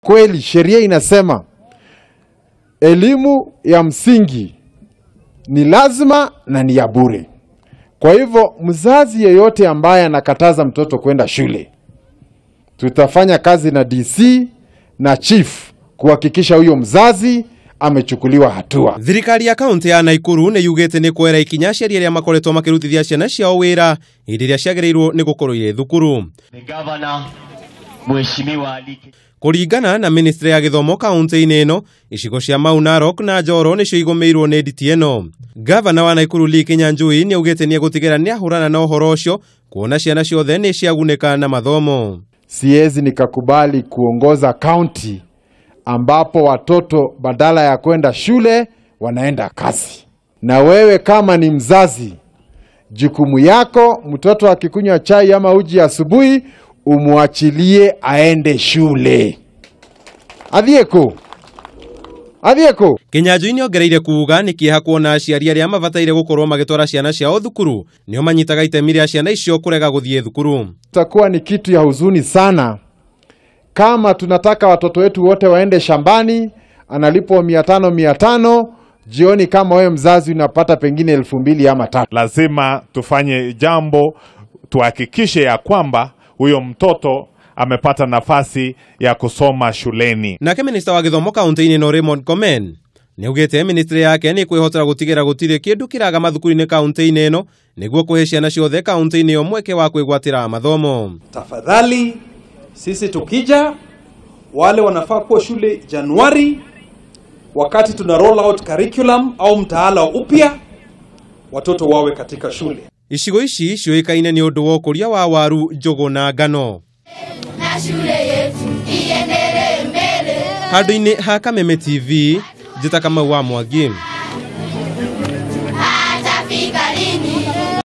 Kweli sheria inasema elimu ya msingi ni lazima na ni ya bure. Kwa hivyo mzazi yeyote ambaye anakataza mtoto kwenda shule, tutafanya kazi na DC na chief kuhakikisha huyo mzazi amechukuliwa hatua. Thirikari ya kaunti ya Naikuru ni yugete ni kwera ikinya sheria ya makoretwo makirutithia ciana ciao wira iria ciagereirwo ni gukorwo ire thukuru. The governor Mheshimiwa Alike. Kuringana na ministry ya githomo kaunti-ini ino, icigo cia Mau Narok na Njoro nicio igomeirwo ni nditi ino. Gavana wa Naikuru Lee Kinyanjui ni augite ni gutigera ni ahurana na uhoro ucio kuona ciana ciothe ni ciaguneka na mathomo. Siwezi nikakubali kuongoza county ambapo watoto badala ya kwenda shule wanaenda kazi. Na wewe kama ni mzazi, jukumu yako mtoto akikunywa chai ama uji asubuhi umuachilie aende shule. Athieko Kinyanjui ni ongereire kuuga ni kieha kuona aciari aria mabataire gukorwo magitwara ciana ciao thukuru nio manyitaga itemi ria ciana icio kurega guthie thukuru. Itakuwa ni kitu ya huzuni sana kama tunataka watoto wetu wote waende shambani, analipwa 500 jioni, kama wewe mzazi unapata pengine 2000 ama 3. Lazima tufanye jambo tuhakikishe ya kwamba huyo mtoto amepata nafasi ya kusoma shuleni. Nake minista wa githomo kaunti-ini no Raymond Komen ni ugite ministry yake ni kwihotera gutigira gutire kindu kiraga mathukuru-ini kaunti-ini ino niguo kuhe ciana ciothe kaunti-ini yo mweke wa kwigwatira mathomo. Tafadhali sisi tukija, wale wanafaa kuwa shule Januari, wakati tuna roll out curriculum au mtaala upya, watoto wawe katika shule. Icigo ici cioikaine ni undu wa ukuria wa waru, njogo na ngano. Na shule yetu iendelee mbele. Handu-ini ha Kameme TV, njita Kamau wa Mwangi.